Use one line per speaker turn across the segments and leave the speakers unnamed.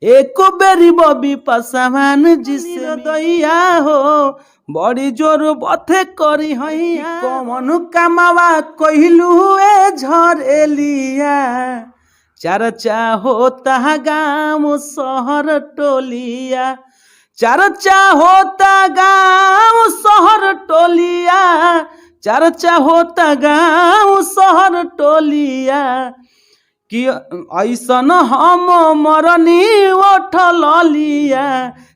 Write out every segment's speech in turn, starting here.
एक बेरी बबी पसामान जिसे दैया हो बड़ी जोर बथे करी हैया कौन कामवा कहिलू ए झरेलिया चर्चा होता गाँव शहर टोलिया चर्चा होता गाँव शहर टोलिया चर्चा होता गाँव शहर टोलिया कि ऐसन हम मरनी उठल लिया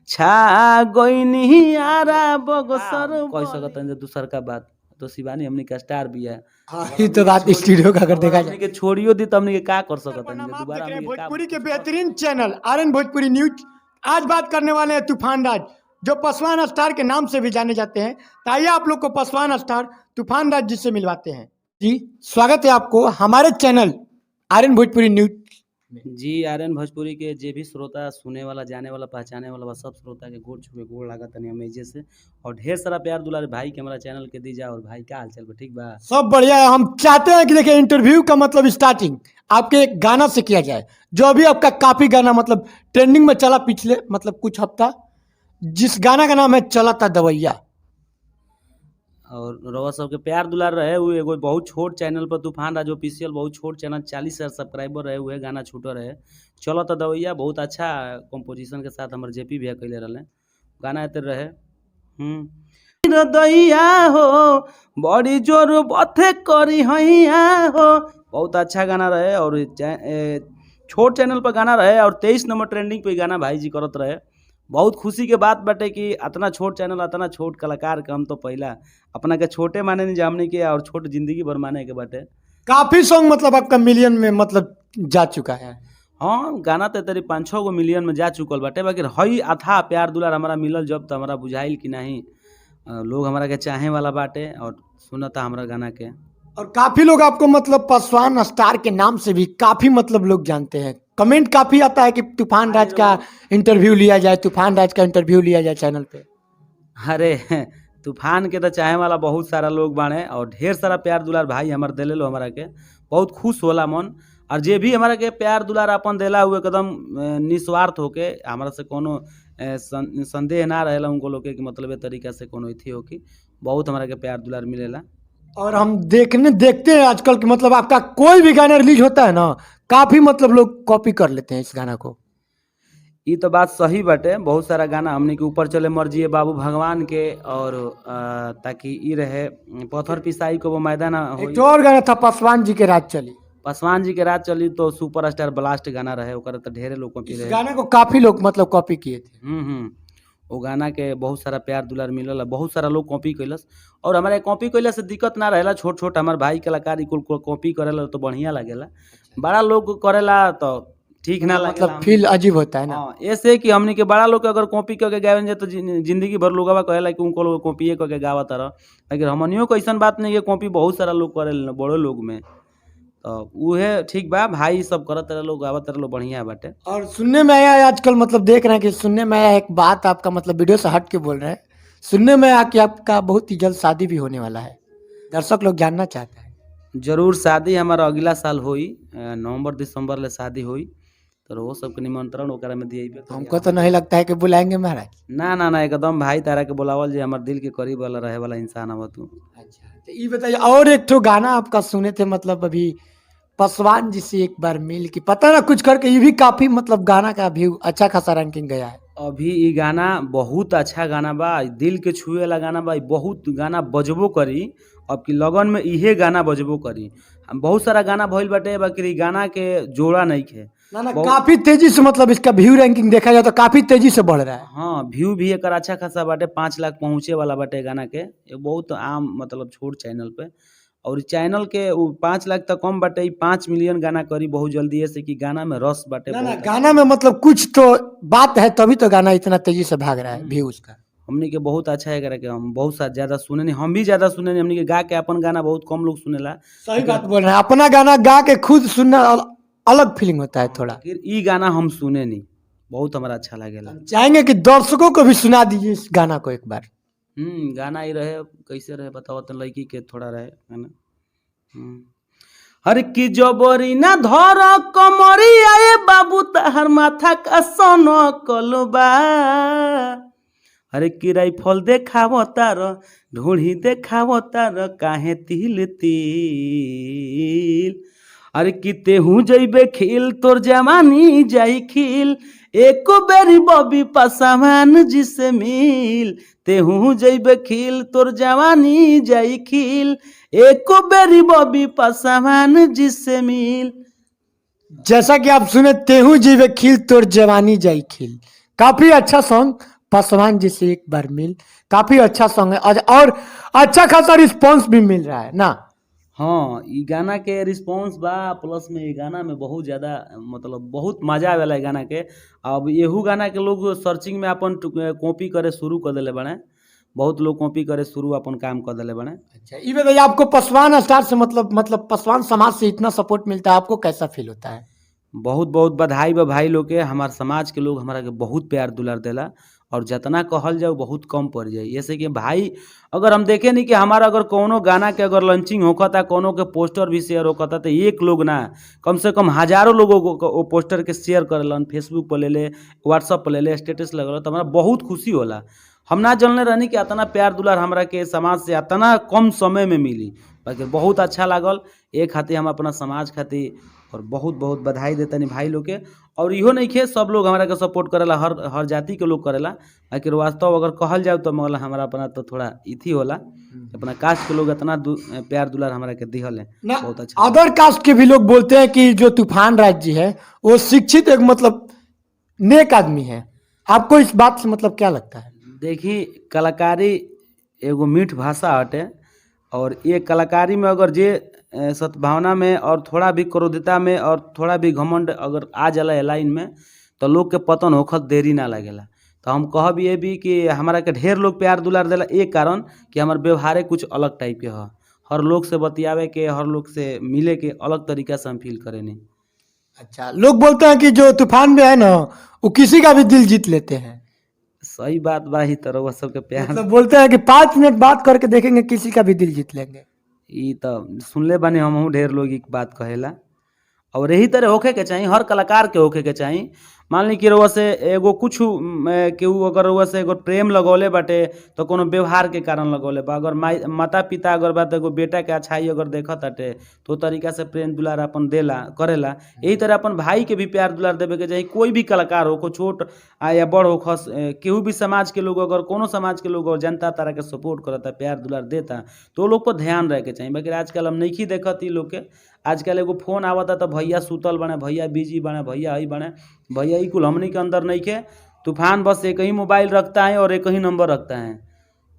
छा गईनी आरा बगसर कह सकते हैं दूसर का बात तो शिवानी हमने का स्टार भी है।
ये तो बात स्टूडियो का अगर देखा जाए
के छोड़ियो दी तो हमने का कर सकते हैं दोबारा
भोजपुरी के बेहतरीन चैनल आरएन भोजपुरी न्यूज। आज बात करने वाले हैं तूफान राज, जो पासवान स्टार के नाम से भी जाने जाते हैं। तो आइए आप लोग को पासवान स्टार तूफान राज जी से मिलवाते हैं। जी स्वागत है आपको हमारे चैनल आरएन भोजपुरी न्यूज।
जी आरएन भोजपुरी के जे भी श्रोता सुने वाला जाने वाला पहचाने वाला सब श्रोता के गोड़ छुए गोड़ लागत नहीं हमें से और ढेर सारा प्यार दुलार भाई के हमारा चैनल के दी जा। और भाई का हाल चल बा ठीक बा?
सब बढ़िया है। हम चाहते हैं कि देखिए इंटरव्यू का मतलब स्टार्टिंग आपके एक गाना से किया जाए, जो अभी आपका काफी गाना मतलब ट्रेंडिंग में चला पिछले मतलब कुछ हफ्ता, जिस गाना का नाम है चला था दवैया।
और रवा सबके प्यार दुलार रहे हुए एगो बहुत छोट चैनल पर तूफान राज ऑफिशियल बहुत छोट चैनल 40,000 सब्सक्राइबर रहे हुए गाना छूटा रहे चलो तो दवैया बहुत अच्छा कंपोजिशन के साथ हमारे जेपी भैया कैले रहे गाना एते रहे दैया हो बड़ी जोर बथे करी हैया हो बहुत अच्छा गाना रहे। और छोट चैनल पर गाना रहे और 23 नंबर ट्रेंडिंग पे गाना भाई जी करत रहे। बहुत खुशी के बात बाटे कि इतना छोट चैनल इतना छोट कलाकार के हम तो पहला अपना के छोटे माने नहीं जामने के और छोट जिंदगी भर माने के बाटे।
काफी सॉन्ग मतलब आपका मिलियन में मतलब जा चुका है।
हाँ गाना तो तेरी 5-6 गो मिलियन में जा चुकल बाटे बाकी हई अथा प्यार दुलार हमारा मिलल जब तो हमारा बुझाइल कि नहीं लोग हमारा के चाहे वाला बाटे और सुनता हमारा गाना के।
और काफी लोग आपको मतलब पासवान स्टार के नाम से भी काफी मतलब लोग जानते हैं। कमेंट काफी आता है कि तूफान राज का इंटरव्यू लिया जाए, तूफान राज का इंटरव्यू लिया जाए चैनल पे।
अरे तूफान के तो चाहे वाला बहुत सारा लोग बाड़े और ढेर सारा प्यार दुलार भाई हमारे दिले लो हमारा के बहुत खुश होला मन। और जे भी हमारा के प्यार दुलार अपन दिला हुए एकदम निस्वार्थ होके हमारा से कोनो संदेह ना रहेला उनको लोग के मतलब तरीका से कोनो थी हो कि बहुत हमारा के प्यार दुलार मिलेला।
और हम देखते हैं आजकल कि मतलब आपका कोई भी गाना रिलीज होता है ना, काफी मतलब लोग कॉपी कर लेते हैं इस गाना को।
ये तो बात सही बाटे बहुत सारा गाना हमने के ऊपर चले मर्जी है बाबू भगवान के और ताकि ई रहे पत्थर पिसाई को वो मैदान
एक और गाना था पासवान जी के राज चली,
पासवान जी के राज चली तो सुपर स्टार ब्लास्ट गाना रहे ओकर तो ढेरे लोग कॉपी रहे।
गाना को काफी लोग मतलब कॉपी किए थे।
वो गाना के बहुत सारा प्यार दुलार मिलल बहुत सारा लोग कॉपी कैलस और हमारे कॉपी कैला से दिक्कत ना रहेला। छोट छोट हमारे भाई कलाकार कुल कॉपी करेला तो बढ़िया लगेला, बड़ा लोग करेला तो ठीक ना लगेला,
मतलब फील अजीब होता है ना।
ऐसे कि हमने के बड़ा लोग अगर कॉपी करके गावे जाए तो जिंदगी भर लोग कहेला कि उनको लोग कॉपी करके गावा तरह, लेकिन हमनियों को ऐसा बात नहीं है कॉपी बहुत सारा लोग करे बड़े लोग में तो उहे ठीक बा भाई सब करत रहे लोग गावत रहे लोग बढ़िया बाटे।
और सुनने में आया आजकल मतलब देख रहे हैं कि सुनने में आया एक बात आपका मतलब वीडियो से हट के बोल रहे हैं, सुनने में आया कि आपका बहुत ही जल्द शादी भी होने वाला है, दर्शक लोग जानना चाहते हैं।
जरूर शादी हमारा अगला साल हुई नवंबर दिसंबर ले शादी हुई तो वो सबके निमंत्रण ओकरा में दिए।
हमको तो नहीं लगता है कि बुलाएंगे महाराज।
ना ना ना एकदम भाई तारा के बुलावल जे हमारे दिल के करीब वाला रहे वाला इंसान हवा तू।
अच्छा तो ये बताइए और एक तो गाना आपका सुने थे मतलब अभी पासवान जी से एक बार मिल के पता ना कुछ करके, ये भी काफी मतलब गाना का व्यू अच्छा खासा रैंकिंग गया है।
अभी ये गाना बहुत अच्छा गाना बा दिल के छुए वाला गाना बा बहुत गाना बजबो करी अब की लगन में इहे गाना बजबो करी। हम बहुत सारा गाना भइल बाटे बाकी गाना के जोड़ा नहीं खे
ना काफी तेजी से मतलब इसका व्यू रैंकिंग देखा जाए तो काफी तेजी से बढ़ रहा है।
हाँ व्यू भी एक अच्छा खासा बाटे 5 लाख पहुँचे वाला बाटे गाना के बहुत आम मतलब छोट चैनल पे और चैनल के 5 लाख तक कम बाटे 5 मिलियन गाना करी बहुत जल्दी ऐसे कि गाना में रस बाटे।
ना गाना में मतलब कुछ तो बात है तभी तो गाना इतना तेजी से भाग रहा है व्यू उसका।
हमने के बहुत अच्छा है करके हम बहुत सा ज्यादा सुने नहीं, हम भी ज्यादा सुने नहीं, हमने के गा के अपन गाना बहुत कम लोग सुनेला।
सही बात बोल रहे हैं, अपना गाना गा के खुद सुनना अलग फीलिंग होता है थोड़ा।
ये गाना हम सुने नहीं बहुत हमारा अच्छा लगेला।
चाहेंगे कि दर्शकों को भी सुना दीजिए इस गाना को एक बार।
गाना ही रहे कैसे रहे बताओ तो लड़की के थोड़ा रहे है ना। हर की जबरी ना धर कमरी आए बाबू तहर माथा का सोनो कलबा। अरे की राइफल देखाव तार ढूढ़ी देखाव तार काहे तिल तिल। अरे कि तेहू जइबे खिल तोर जवानी जाई खिल एको बेरी बॉबी पासवान जिसे मिल। तेहू जइबे खिल तोर जवानी जाई खिल एको बेरी बॉबी पासवान जिसे मिल।
जैसा कि आप सुने, तेहू जीवे खिल तोर जवानी जाई खिल, काफी अच्छा सॉन्ग, पासवान जी से एक बार मिल, काफी अच्छा सॉन्ग है और अच्छा खासा रिस्पॉन्स भी मिल रहा है ना।
हाँ, ई गाना के रिस्पांस बा प्लस में ई गाना में बहुत ज़्यादा मतलब बहुत मजा आवेला ई गाना के। अब एहू गाना के लोग सर्चिंग में अपन कॉपी करे शुरू कर देले बने, बहुत लोग कॉपी करे शुरू अपन काम कर देले बने।
अच्छा, ये बताइए, आपको पासवान स्टार से मतलब पासवान समाज से इतना सपोर्ट मिलता है, आपको कैसा फील होता है?
बहुत बहुत बधाई बा भाई लोग के, हमार समाज के लोग हमारा के बहुत प्यार दुलार देला और जितना कहल जाओ बहुत कम पड़ जाए। जैसे कि भाई अगर हम देखे नहीं कि हमारा अगर कोनो गाना के अगर लॉन्चिंग होता, कोनो के पोस्टर भी शेयर होता, तो एक लोग ना कम से कम हजारों लोगों को वो पोस्टर के शेयर करेलन, फेसबुक पर ले ले, व्हाट्सअप पर ले ले, स्टेटस लगल, तो हमारा बहुत खुशी होला। हम ना जानले रहनी कि इतना प्यार दुलार हमरा के समाज से इतना कम समय में मिली, बाकी बहुत अच्छा लागल। एक खातिर हम अपना समाज खातिर और बहुत बहुत बधाई देतनी भाई लोग के। और इहो नहीं खे सब लोग हमारा के सपोर्ट करेला, हर जाति के लोग करेला, बाकी वास्तव अगर कहल जाओ तो मतलब हमारा अपना तो थोड़ा इथी होला, अपना कास्ट के लोग इतना प्यार दुलार हमारा के दिहल है, बहुत अच्छा।
अदर कास्ट के भी लोग बोलते हैं कि जो तूफान राज जी है वो शिक्षित एक मतलब नेक आदमी है, आपको इस बात से मतलब क्या लगता है?
देखी, कलाकारी एगो मीठ भाषा हटे और ये कलाकारी में अगर जे सद्भावना में और थोड़ा भी क्रोधता में और थोड़ा भी घमंड अगर आ जाला लाइन में, तो लोग के पतन होखत देरी ना लगेला। तो हम कहब ये भी कि हमारा के ढेर लोग प्यार दुलार देला, एक कारण कि हमार व्यवहार कुछ अलग टाइप के ह, हर लोग से बतियावे के, हर लोग से मिले के अलग तरीका से हम फील करेनी।
अच्छा, लोग बोलते हैं कि जो तूफान में है ना वो किसी का भी दिल जीत लेते हैं,
सही बात बा, ही तरह सबके प्यार
मतलब बोलते हैं कि 5 मिनट बात करके देखेंगे किसी का भी दिल जीत लेंगे।
ई तो सुनले बानी हम ढेर लोग एक बात कहेला और यही तरह होखे के चाहिए, हर कलाकार के होखे के चाहिए। मान ली कि रउआ से एगो कुछ केहू अगर रउआ से एगो प्रेम लगौले बाटे तो कोनो व्यवहार के कारण लगौले बा, अगर माता पिता अगर बा तो एगो बेटा के अच्छाई अगर देखत ताटे तो तरीका से प्रेम दुलार अपन देला करेला। यही तरह अपन भाई के भी प्यार दुलार देवे के चाहिए, कोई भी कलाकार हो, को छोट या बड़ हो, खस केहू भी समाज के लोग अगर कोनो समाज के लोग और जनता तारा के सपोर्ट करता, प्यार दुलार देता, तो लोग पर ध्यान रहे के चाहिए। बाकी आजकल हम नहीं देखत ई लोग के, आजकल एगो फोन आवता तो भैया सुतल बने, भैया बिजी बने, भैया ही बने, भैया ही कुल हमनी के अंदर नहीं के। तूफान बस एक ही मोबाइल रखता है और एक ही नंबर रखता है।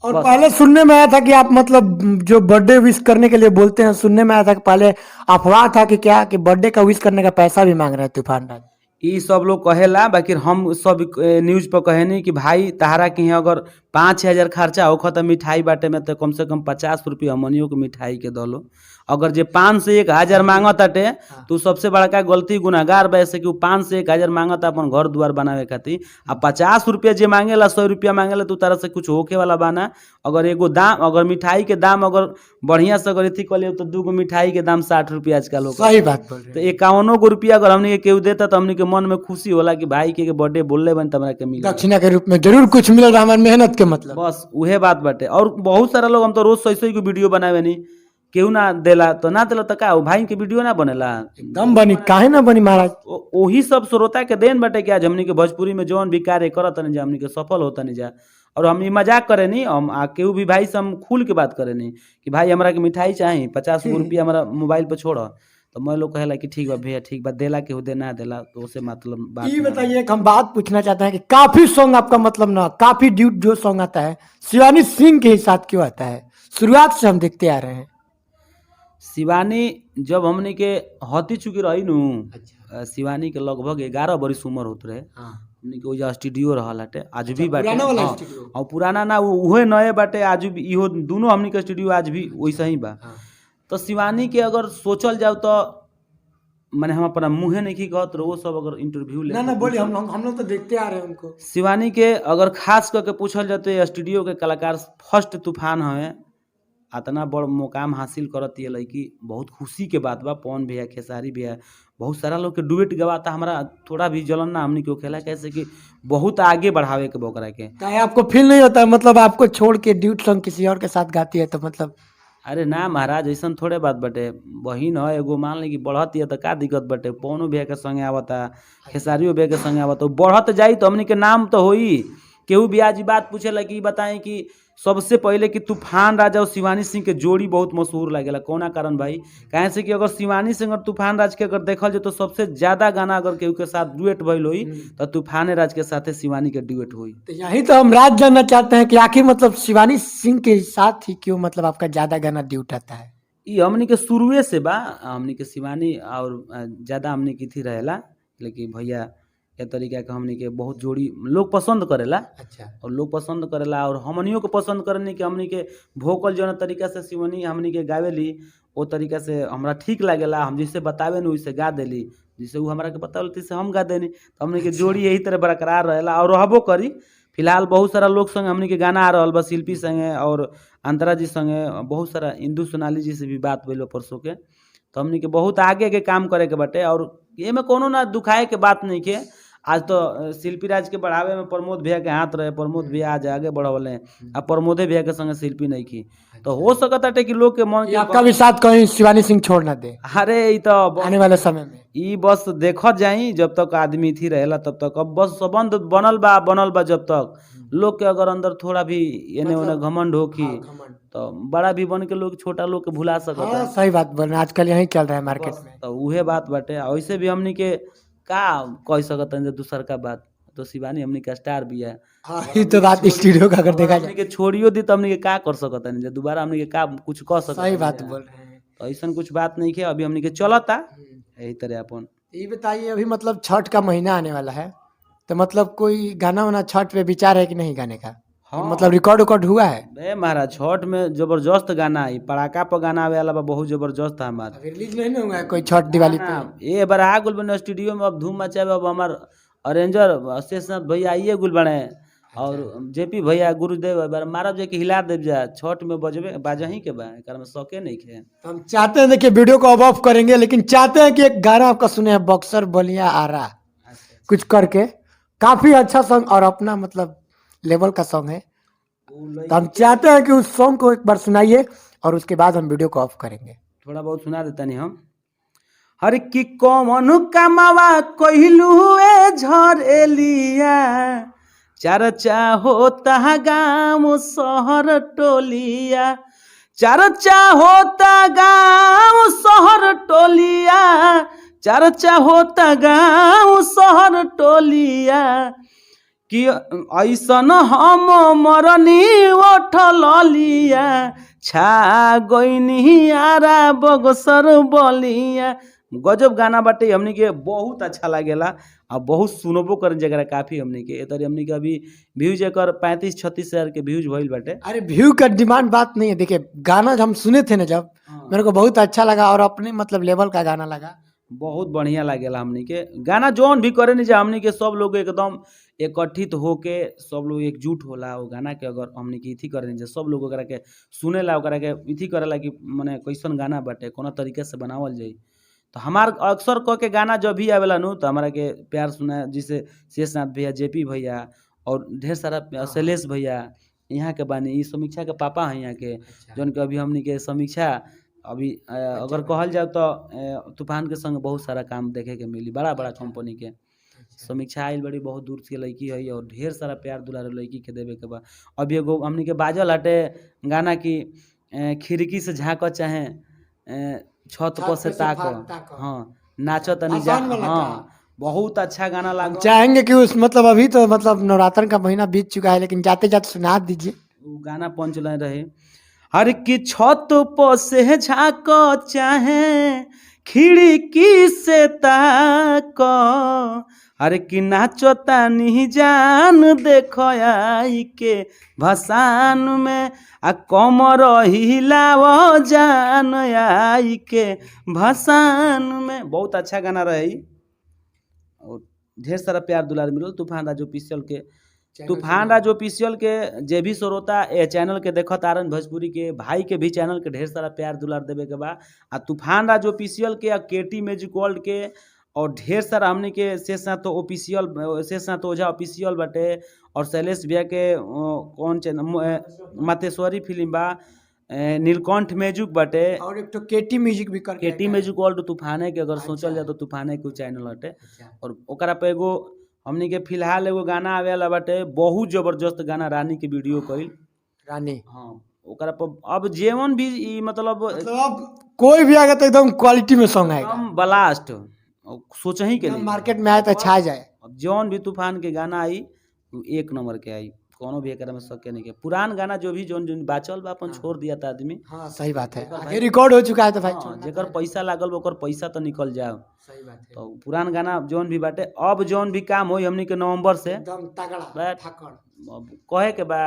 और पहले सुनने में आया था कि आप मतलब जो बर्थडे विश करने के लिए बोलते हैं, सुनने में आया था कि पहले अफवाह था कि क्या कि बर्थडे का विश करने का पैसा भी मांग रहे हैं तूफान राज।
ई सब लोग कहेला, बाकी हम सब न्यूज पर कहेनी कि भाई तहारा के यहाँ अगर 5,000 खर्चा होखा तो मिठाई बाटे में तो कम से कम 50 रुपये हमनियों के मिठाई के दलो। अगर जे 5 से 1,000 मांगत ताटे तो सबसे बड़का गलती गुनाहगार बा, ऐसे कि 5 से 1,000 मांगता अपन घर द्वार बनावे खातिर, आ 50 रुपया जे मांगेला 100 रुपया मांगेला तो तारा से कुछ होके वाला बाना। अगर एगो दाम, अगर मिठाई के दाम अगर बढ़िया से अगर इथी कलियो तो 2 गो मिठाई के दाम 60 रुपया आजकल होगा।
सही बात बोल रहे
तो 51 गो रुपया अगर हमने के केहू देता तो हमने के मन में खुशी होला कि भाई के बर्थडे बोलले बन हमरा के मिला,
दक्षिणा के रूप में जरूर कुछ मिल रहा है, हमारी मेहनत के मतलब।
बस उहे बात बाटे। और बहुत सारा लोग, हम तो रोज 100 को वीडियो बनावे नहीं, केहू ना देला तो ना देला तो का भाई के वीडियो ना बनेला,
एकदम बनी, काहे ना बनी महाराज।
वही सब श्रोता के देन बाटे कि आज हमनी के भोजपुरी में जौन भी कार्य करत नहीं जा, हमनी के सफल होता नहीं जा। और हम मजाक करे नहीं, हम केहू भी भाई से हम खुल के बात करे नहीं कि भाई हमरा के मिठाई चाहिए 50 रुपया हमारा मोबाइल पर छोड़, तो मैं लोग कहेला कि ठीक बा भैया, ठीक बा, देला केहू दे ना देला तो उसे मतलब बात।
ये बताइए, हम बात पूछना चाहते हैं कि काफी सॉन्ग आपका मतलब ना काफी ड्यूट जो सॉन्ग आता है शिवानी सिंह के ही साथ क्यों आता है? शुरुआत से हम देखते आ रहे हैं।
शिवानी जब हमनी के हती चुकी रही नु, शिवानी के लगभग 11 बरिस उम्र होत रहे, हमनी के ओजा स्टूडियो रहल हटे, आज भी बाटे।
पुराना वाला
हाँ,
स्टूडियो?
और पुराना ना उहे नए बाटे, आज भी इहो दोनों हमनी के स्टूडियो आज भी वैसा ही बा। तो शिवानी के अगर सोचल जाओ तो माने हम अपना मुँहे नहीं की कहत रहो, सब अगर इंटरव्यू ले
ना बोलिए, हम लोग तो देखते आ रहे हैं उनको।
शिवानी के अगर खास करके पूछल जाते स्टूडियो के कलाकार फर्स्ट तूफान हवे, इतना बड़ मुकाम हासिल करत ये लड़की, बहुत खुशी के बात बा। पवन भैया, खेसारी भैया, बहुत सारा लोग के डुएट गवाता। हमारा थोड़ा भी जलन ना हमनी के होखेला, कैसे कि बहुत आगे बढ़ावे के बोकरा के।
काहे आपको फील नहीं होता मतलब आपको छोड़ के ड्यूट सॉन्ग किसी और के साथ गाती है तो मतलब?
अरे ना महाराज, ऐसन थोड़े बात बटे। बहिन है एगो, मान ली कि बढ़त है तो का दिक्कत बटे। पवनो भैया के संगे आवता, खेसारियो भैया के संगे आवता, बढ़त जाई तो हमनी के नाम तो होई। केहू भी आज ई बात पूछेला कि बताएं कि सबसे पहले कि तूफान राज और शिवानी सिंह के जोड़ी बहुत मशहूर लागेला। कौना कारण भाई? काहे से कि अगर शिवानी सिंह और तूफान राज के अगर देखल जाए तो सबसे ज्यादा गाना अगर केहू के साथ डुएट भइल होई तो तूफान राज के साथे शिवानी के डुएट होई।
तो यही तो हम राज जानना चाहते हैं कि आखिर मतलब शिवानी सिंह के साथ ही क्यों मतलब आपका ज्यादा गाना ड्यूट आता है?
ई हमनी के शुरुए से बा। हमनी के शिवानी और ज्यादा हमनी की थी रहेला, लेकिन भैया ए तरीका के हमनी के बहुत जोड़ी लोग पसंद करेला।
अच्छा।
और लोग पसंद करेला और हमनियों के पसंद करनी कि हमनी के वोकल जौन तरीका से शिवानी हमनी के गावेली ओ तरीका से हमरा ठीक लागेला। हम जैसे बतावे न वैसे गा देली, जैसे उ हमरा के बतावल तैसे हम गा देनी। तो हमनी के जोड़ी यही तरह बरकरार रहेला और रहबो करी। फिलहाल बहुत सारा लोग संगे हमनी के गाना आ रहल बा, शिल्पी संगे और अंतरा जी संगे, बहुत सारा इंदू सोनाली जी से भी बात भइल बा परसों के। तो हमनी के बहुत आगे के काम करे के बाटे और एमे कोनो ना दुखाए के बात नहीं के। आज तो शिल्पी राज के बढ़ावे में प्रमोद भैया के हाथ रहे। प्रमोद भैया आज आगे बढ़वले, अब प्रमोदे भैया के संगे शिल्पी नहीं की। तो हो सकता है कि लोग के मन
ये आपका भी साथ कहीं शिवानी सिंह छोड़ ना दे
अरे ई तो
आने वाले समय में।
ई बस देखत जाई, जब तक आदमी थी रहेला तब तक। अब बस संबंध बनल बा जब तक लोग के अगर अंदर थोड़ा भी एने ओने घमंड होखी तो बड़ा भी बन के लोग छोटा लोग के भुला सकता है।
सही बात बोल रहे हैं, आजकल यही चल रहा है मार्केट में।
तो उहे बात बाटे। वैसे भी हमनी के का कह सकत है दूसर का बात। तो शिवानी हमनी का स्टार भी है।
ये तो बात स्टूडियो का अगर देखा
हमनी
जाए
के छोड़ियो दी तो हमनी के का कर सकत है, दोबारा हमनी के का कुछ कह सकत।
सही बात बोल रहे हैं।
तो ऐसा कुछ बात नहीं है। अभी हमनी के चलता यही तरह अपन।
ये बताइए अभी मतलब छठ का महीना आने वाला है तो मतलब कोई गाना वाना छठ पे विचार है कि नहीं गाने का?
हाँ।
मतलब रिकॉर्ड हुआ है?
बे महाराज, छठ में जबरदस्त गाना है। पड़ाका पर गाना आवे वाला बा, बहुत जबरदस्त है हमार।
रिलीज नहीं हुआ है कोई छठ दिवाली पे?
ये बार आ गुल बने स्टूडियो में, अब धूम मचावे। अब हमार अरेंजर शेषनाथ भैया आइए गुल बने और जेपी भैया गुरुदेव बार मारब जे कि हिला देव जा। छठ में बजबे बाजही के बा, एकर में शौके नहीं खे।
तो हम चाहते हैं देखिए वीडियो को अब ऑफ करेंगे, लेकिन चाहते हैं कि एक गाना आपका सुने हैं बक्सर बलिया आरा कुछ करके। काफी अच्छा सॉन्ग और अपना मतलब लेवल का सॉन्ग है। तो हम चाहते हैं कि उस सॉन्ग को एक बार सुनाइए और उसके बाद हम वीडियो को ऑफ करेंगे।
थोड़ा बहुत सुना देता नहीं हम। हर की कौन कमावा कहलू झरेलिया, चर्चा होता गाँव शहर टोलिया। चर्चा होता गाँव शहर टोलिया, चर्चा होता गाँव शहर टोलिया। कि ऐसन हम मरनी उठलिया, छा गईनी आरा बगसर बलिया। गजब गाना बाटे। हमनी के बहुत अच्छा लागेला और बहुत सुनबो कर जगह काफी। हमनी के एतरी हमनी के अभी व्यूज एकर 35-36 हजार के व्यूज भइल बाटे।
अरे व्यू का डिमांड बात नहीं है। देखिए गाना हम सुने थे ना जब, मेरे को बहुत अच्छा लगा और अपने मतलब लेवल का गाना लगा।
बहुत बढ़िया लागेला हमनी के गाना। जौन भी करे नहीं जा हमनी के सब लोग एकदम एकत्रित होके सब लोग एकजुट होला वो गाना के। अगर हमनी के इथी करे नहीं जा, सब लोग ओकरा के सुनेला, ओकरा के इथी करेला कि माने कैसन गाना बाटे, कोना तरीके से बनावल जाई। तो हमार अक्सर कह के गाना जब भी आवेला नु तो हमारा के प्यार सुना, जिसे शेषनाथ भैया, जेपी भैया और ढेर सारा शैलेश भैया यहाँ के बानी। ई समीक्षा के पापा हैं यहाँ के, जौन के अभी हमनी के समीक्षा अभी अगर कहल जाए तो तूफान के संग बहुत सारा काम देखे के मिली। बड़ा बड़ा कंपनी के समीक्षा आइल बड़ी, बहुत दूर से लड़की है और ढेर सारा प्यार दुलारे लड़की के देवे के बा। अभी एगो हमनी के बाजल हटे गाना की खिड़की से झाँक चाहे छत पर से ताक, हाँ नाचो तनी जा। हाँ बहुत अच्छा गाना लगा।
चाहेंगे कि उस मतलब अभी तो मतलब नवरात्र का महीना बीत चुका है, लेकिन जाते जाते सुना दीजिए।
वो गाना पंचलाइन रहे। हर की छत पर से झाँको चाहे खिड़की से ताको, हर की नाचो तानी जान देखो आई के भसान में, आ कमर हिलावो जान आई के भसान में। बहुत अच्छा गाना रही और ढेर सारा प्यार दुलार मिलल तूफान राज ऑफिशियल के। तूफान राज ऑफिशियल के जे भी श्रोता ए चैनल के देखत आरन भोजपुरी के भाई के भी चैनल के ढेर सारा प्यार दुलार देवे के बा। आ तूफान राज ऑफिशियल के, केटी मैजिक वर्ल्ड के, और ढेर सारा हमनी के शेषनाथ ऑफिशियल, शेषनाथ ओझा ऑफिशियल बाटे, और शैलेश भैया के कौन चैनल मतेश्वरी फिल्म बा, नीलकंठ मैजिक बाटे,
और एक तो केटी म्यूजिक भी कर
केटी मैजिक वर्ल्ड तूफाने के अगर सोचल जाए तो तूफाने के चैनल हटे। और ओकरा पे एगो हमनी के फिलहाल एगो गाना आवेला बाटे, बहुत जबरदस्त गाना, रानी के वीडियो कइल
रानी।
हाँ, ओकरा पर अब जेवन भी ई मतलब
अब कोई भी आएगा तो एकदम क्वालिटी में सॉन्ग आएगा,
एकदम ब्लास्ट, सोचही के नहीं
मार्केट में आए तो छा जाए।
अब जौन भी तूफान के गाना आई एक नंबर के आई, कोनो भी एकरा में शक नहीं के। पुरान गाना जो भी जोन जोन बाचल बा अपन छोड़ दिया था आदमी।
हाँ सही बात है, ये रिकॉर्ड हो चुका है तो भाई
हाँ, जेकर पैसा लागल बा ओकर पैसा तो निकल जाओ।
सही बात है,
तो पुरान गाना जोन भी बाटे, अब जोन भी काम होई हमनी के नवंबर से
एकदम तगड़ा
बैठ।
फकड़
अब कहे के बा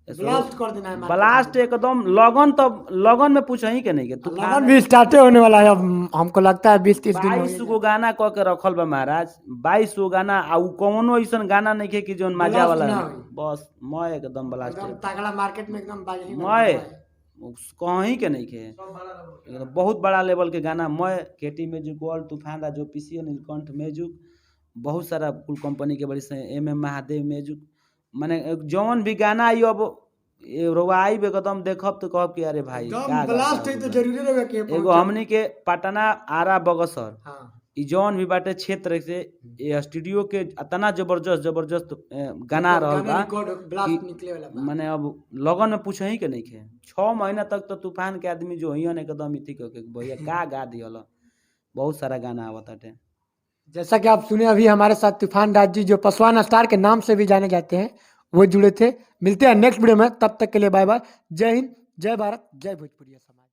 ब्लास्ट कर देना है market
ब्लास्ट एकदम लगन, तो लगन में पूछही के नहीं के
में। लगन भी स्टार्ट होने वाला है, अब हमको लगता है 20-30 दिन में
22 गो गाना कह के रखल बा महाराज, 22 गो गाना। आ उ कौनो ऐसन गाना नहीं के कि जोन मजा
ब्लास्ट
वाला
ना
नहीं।
होई।
बस मैं एकदम ब्लास्ट
एकदम तगड़ा मार्केट में एकदम बाजी
मैं कहीं के नहीं के एकदम बहुत बड़ा लेवल के गाना। मैं केटी मैजिक वर्ल्ड, तूफान राज ऑफिशियल, नीलकंठ मैजिक, बहुत सारा कुल कंपनी के बड़ी से MM महादेव मैजिक, माने जौन भी गाना आई अब रोवाई एकदम देखब तो कहब कि अरे भाई
एकदम ब्लास्ट है तो जरूरी रहेगा कि
एगो हमनी के पटना, आरा, बगसर,
हाँ
ई जौन भी बाटे क्षेत्र से ये स्टूडियो के इतना जबरदस्त गाना रहल बा
ब्लास्ट निकले वाला बा।
माने अब लगन में पूछही के नहीं खे। 6 महीना तक तो तूफान के आदमी जो हियन एकदम इथी के भैया का गा दियल, बहुत सारा गाना आवत बाटे।
जैसा कि आप सुने अभी हमारे साथ तूफान राज जी, जो पसवान स्टार के नाम से भी जाने जाते हैं, वो जुड़े थे। मिलते हैं नेक्स्ट वीडियो में, तब तक के लिए बाय बाय। जय हिंद, जय भारत, जय भोजपुरी समाज।